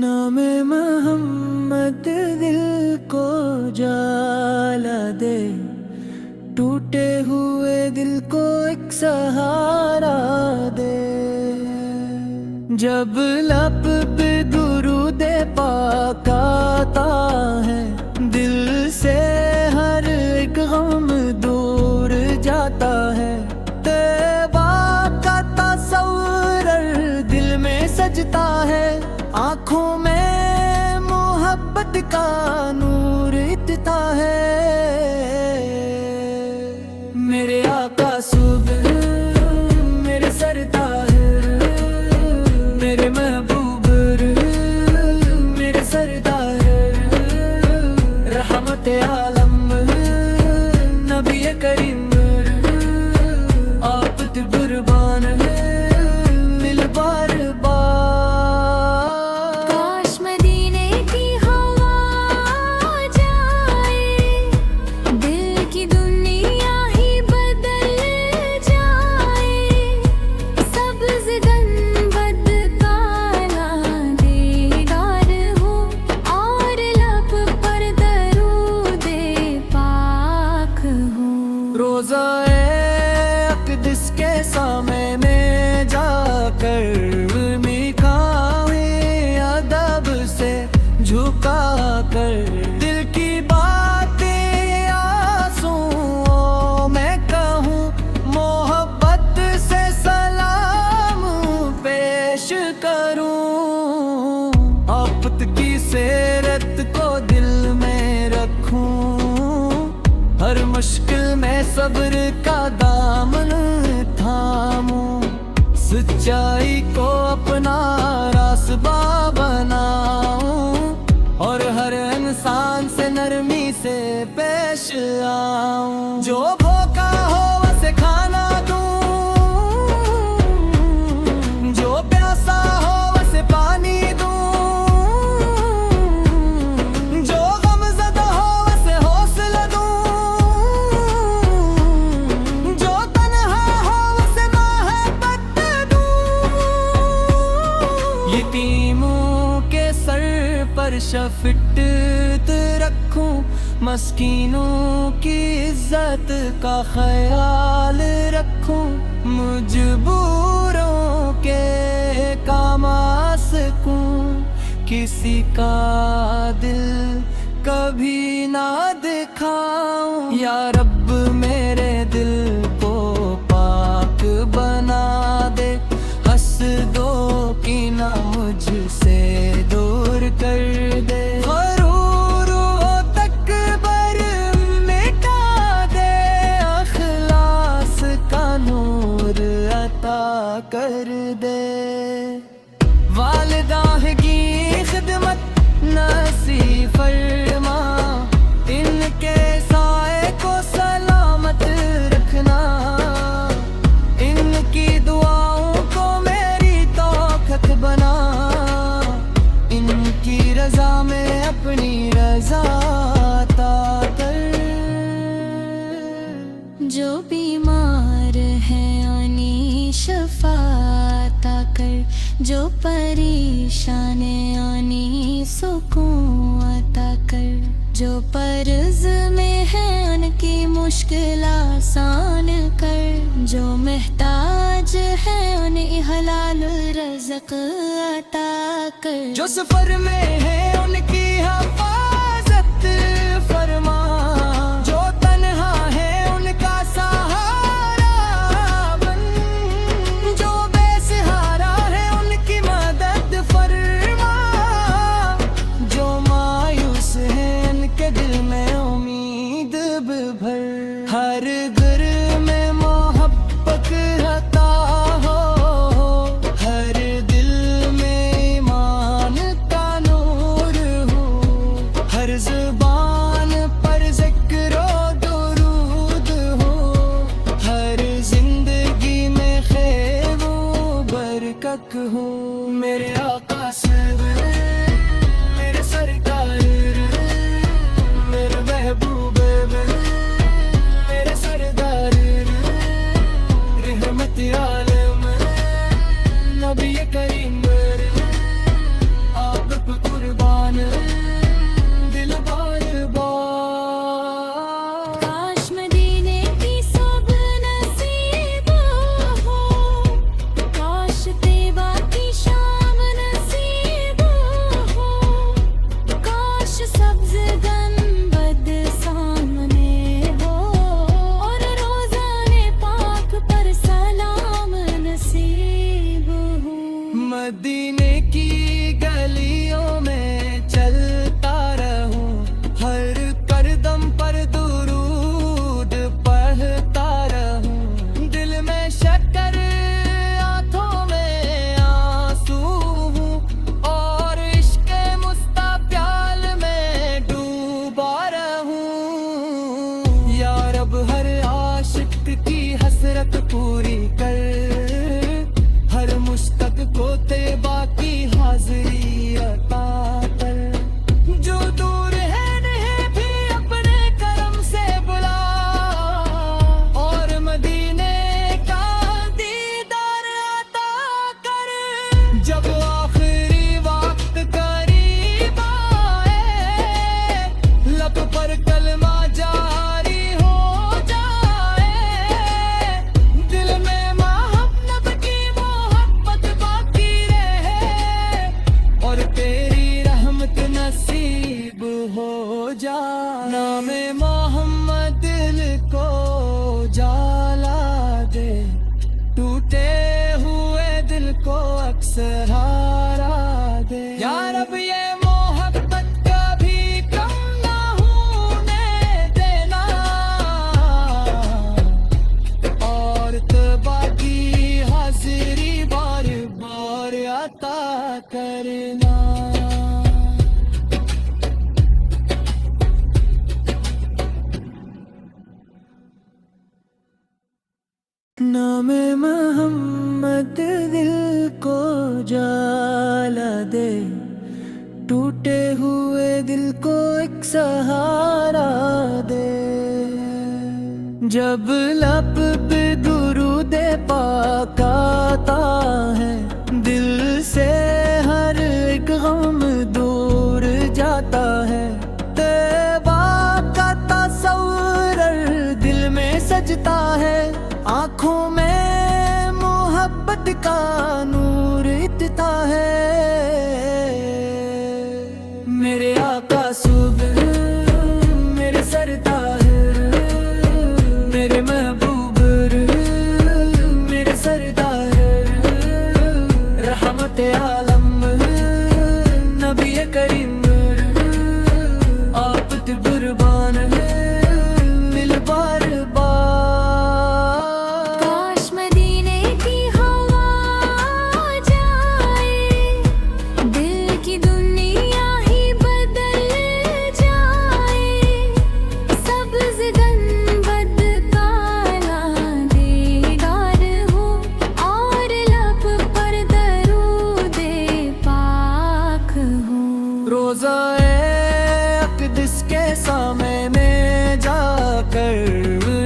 नामे मोहम्मद दिल को जाला दे, टूटे हुए दिल को एक सहारा दे। जब लब पे दुरूदे पाक आता है, दिल से हर एक गम दूर जाता है। तैबा का तस्वुर दिल में सजता है, आँखों में मोहब्बत का नूर इतना है। मेरे आका सुबह मेरे सरताज, मेरे महबूब मेरे सरदार, रहमत आलम नबी करीम, आप कुर्बान मिल बार बार। काश मदीने की हवा जाए, दिल की दुनिया ही बदल जाए। सब्ज़ गंबद काला दीदार हो, और लब पर दरूदे पाक हो। रोज़ाए अक़दस के सामने जाकर, मिखाए अदब से झुका कर, दिल की बातें आंसुओं में कहूँ, मोहब्बत से सलाम पेश करूँ। आफत की सेरत को दिल में रखूँ, हर मुश्किल में सब्र का दामन थामूं। सच्चाई को अपना रास्ता बनाऊं, और हर इंसान से नरमी से पेश आऊं। जो भूखा हो उसे खाना दूं, जो प्यासा हो उसे पानी दूं, जो गमज़दा हो उसे हौसला दूं, जो तन्हा हो उसे मोहब्बत दूं। यतीमों के सर पर शफ़क़त रखूं, मस्कीनों की इज्जत का ख्याल रखूं, मजबूरों के काम आ सकूं, किसी का दिल कभी ना दिखाऊं। या रब मेरे दिल को पाक बना दे, हसदों की ना मुझसे दूर कर दे। गरूर वो तकबर मिटा दे, अखलास का नूर अता कर दे। वालिदाह की खिदमत नसीब फरमा, इनके साए को सलामत रखना। इनकी दुआओं को मेरी तौक़त बना, इनकी रज़ा में अपनी रज़ा अता कर। जो बीमार है आनी शफ़ाअता कर, जो परेशान आनी सुकून अता कर, जो पर्ज़ में है उनकी मुश्किल आसान कर, जो महताज है उन्हें हलाल रज़्क़ अता कर। जो सफर में है उनकी हिफाज़त फरमा, जो तन्हा है उनका सहारा बन, जो बेसहारा है उनकी मदद फरमा, जो मायूस है उनके दिल में उम्मीद भर। हर घर में मोहब्बत अता हो, हर दिल में ईमान का नूर हो, नामे मोहम्मद दिल को जाला दे, टूटे हुए दिल को अक्सर हारा दे। यार अब ये मोहब्बत कभी कम ना होने देना, और तबा की हाजिरी बार बार अता करना। नामे मोहम्मद दिल को जाला दे, टूटे हुए दिल को एक सहारा दे। जब लब पे दुरूद पाक आता है, दिल से हर एक गम दूर जाता है। तौबा का तस्वुर दिल में सजता है, आँखों में मोहब्बत का नूर इतना है। मेरे आका सुबह, मेरे सरदार, मेरे महबूब, मेरे सरदार, रहमत आलम नबी करीम, आप कुर्बान मिल बार सामने जाकर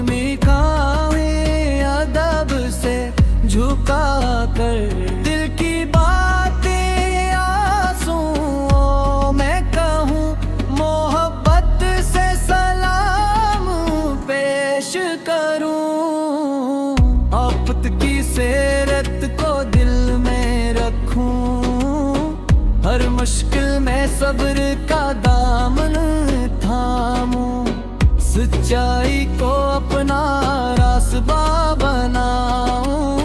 निकाहें अदब से झुका कर, दिल की बातें आंसुओं में कहूँ, मोहब्बत से सलाम पेश करूँ। आफत की सेरत को दिल में रखूँ, हर मुश्किल में सब्र का दामन थामूं। सच्चाई को अपना रास्ता बनाऊं,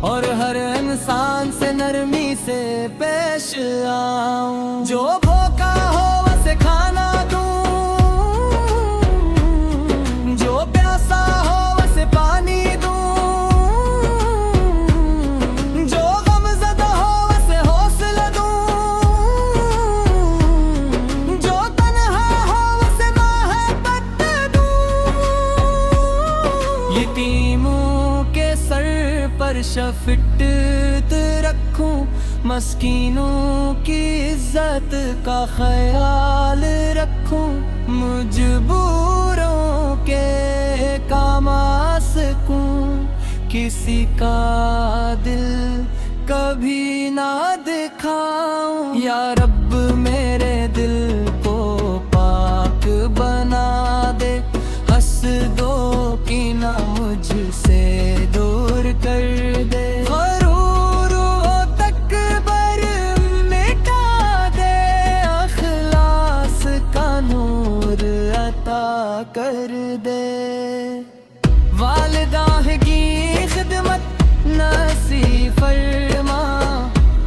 और हर इंसान से नरमी से पेश आऊं। जो भूखा हो उसे खाना दूं, जो प्यासा हो उसे पानी दूं, जो गमज़दा हो उसे हौसला दूं, जो तन्हा हो उसे मोहब्बत दूं। यतीमों के सर पर शफ़क़त रखूं, मस्कीनों की इज्जत का ख्याल रखूं, मजबूरों के काम आ सकूं, किसी का दिल कभी ना दिखाऊं। या रब मेरे दिल को पाक बना दे, हसदों की ना मुझसे दूर कर दे। गरूर वो तकबर मिटा दे, अखलास का नूर अता कर दे। वालिदाह की खिदमत नसीब फरमा,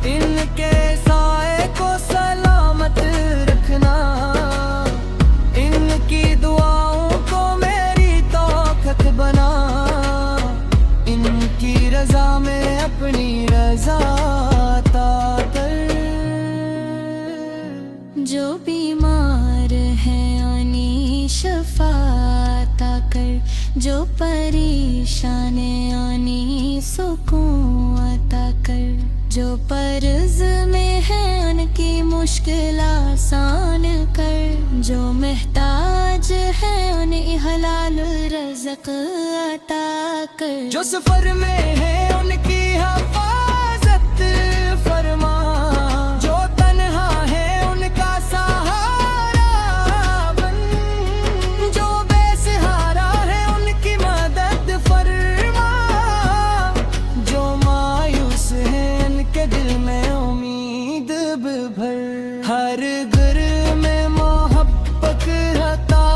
इनके साए को सलामत रखना, इनकी दुआओं को मेरी तौक़त बना, इनकी रज़ा में अपनी रज़ा अता कर। जो बीमार है आनी शफ़ाअता कर, जो परेशान आनी सुकून अता कर, जो पर्ज़ में है उनकी मुश्किल आसान कर, जो महताज है उन्हें हलाल रज़्क़ अता कर, जो सफ़र में है उनकी हिफ़ाज़त फरमा, जो तन्हा है उनका सहारा बन, जो बेसहारा है उनकी मदद फरमा, जो मायूस है उनके दिल में उम्मीद भर। हर घर में मोहब्बत अता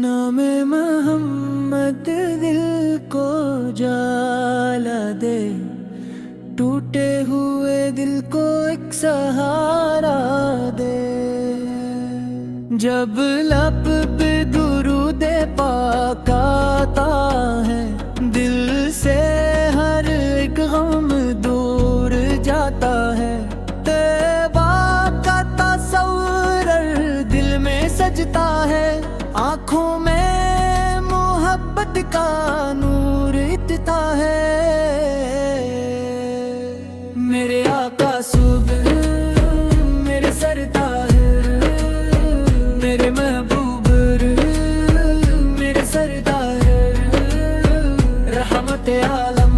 नामे मोहम्मद दिल को जाला दे, टूटे हुए दिल को एक सहारा दे। जब लब पे दुरूद पाक आता है, दिल से हर एक गम दूर जाता है। तैबा का तस्वुर दिल में सजता है, आँखों में मोहब्बत का नूर इतना है। मेरे आका सुबह, मेरे सरदार, मेरे महबूब, मेरे सरदार, रहमत आलम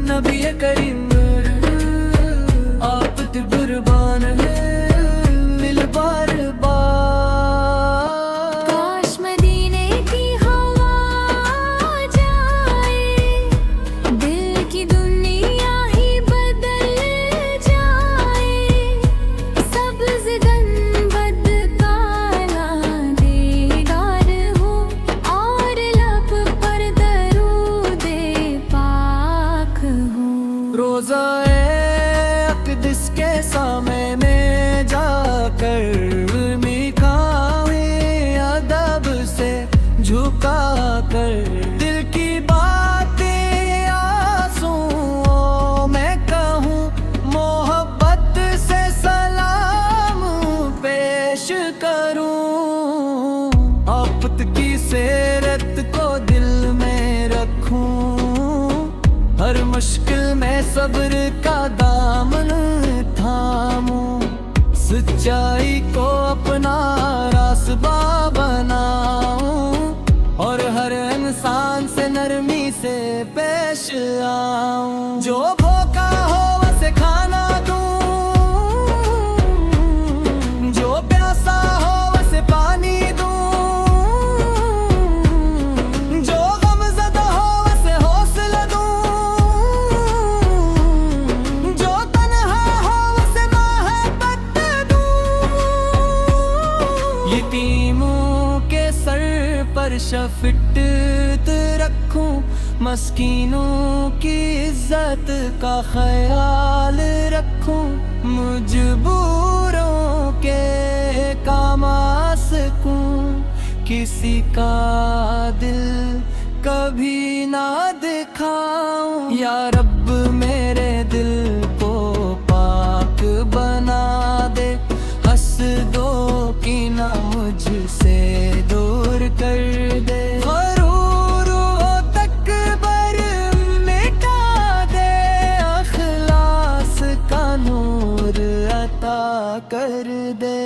नबी करीम, आप ते कुर्बान मिल बार बार। काश मदीने की हवा जाए, दिल की दुनिया ही बदल जाए। सब्ज़ गंबद काला दीदार हो, और लब पर दरूदे पाक हो। रोज़ाए अक़दस के सामने जाकर निगाहें अदब से झुका कर, दिल की बातें आंसुओं में कहूँ, मोहब्बत से सलाम पेश करूँ। आफत की सेरत को दिल में रखूँ, हर मुश्किल में सब्र का दामन थामूं। सच्चाई को अपना रास्ता बनाऊं, और हर इंसान से नरमी से पेश आऊं। जो भूखा हो उसे खाना दूं, जो प्यासा हो उसे पानी दूं, जो गमज़दा हो उसे हौसला दूं, जो तन्हा हो उसे मोहब्बत दूं। यतीमों के सर पर शफ़क़त रखूं, मस्कीनों की इज्जत का ख्याल रखूं। मजबूरों के काम आ सकूं, किसी का दिल कभी ना दिखाऊं। या रब मेरे दिल को पाक बना दे, हसदों की ना मुझसे दूर कर दे। गरूर वो तकबर मिटा दे, अखलास का नूर अता कर दे।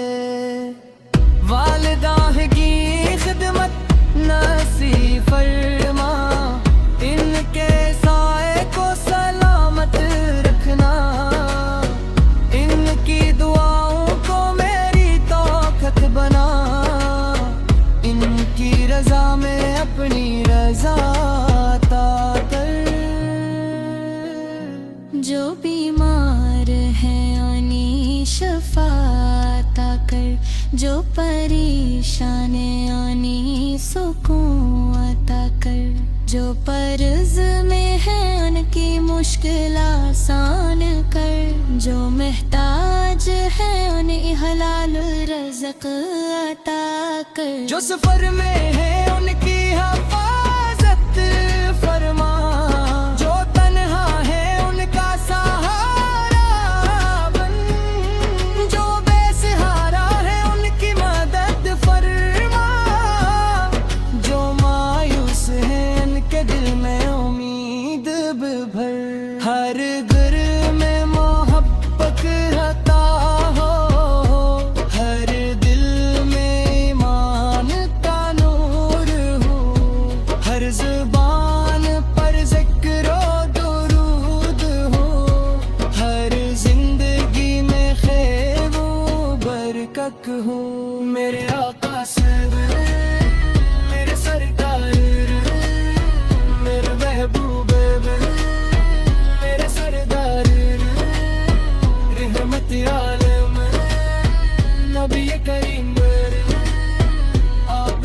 वालिदा की खिदमत नसीब फरमा, इनके साए को सलामत रखना। इनकी दुआओं को मेरी तौक़त बना, इनकी रज़ा में अपनी रज़ा अता कर। जो बीमार है आनी शफ़ाअत कर, जो परेशान आनी सुकून अता कर। जो पर्ज़ में है उनकी मुश्किल आसान कर, जो महताज है उन्हें हलाल रज़्क़ अता कर। जो सफर में है उनकी हिफाज़त फरमा, जो तन्हा है उनका सहारा बन, जो बेसहारा है उनकी मदद फरमा, जो मायूस है उनके दिल में उम्मीद भर। हर घर में मोहब्बत रहता हो, हर दिल में ईमान का नूर हो, हर ज़ुबान पर ज़िक्र दुरूद हो, हर जिंदगी में खैर व बरकत हो। मेरे आका सर, मेरे सरदार, मेरे महबूब, मेरे सरदार, रहमत आलम नबी करीम, आप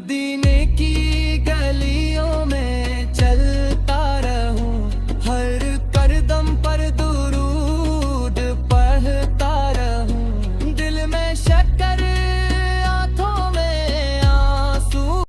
खुदी ने की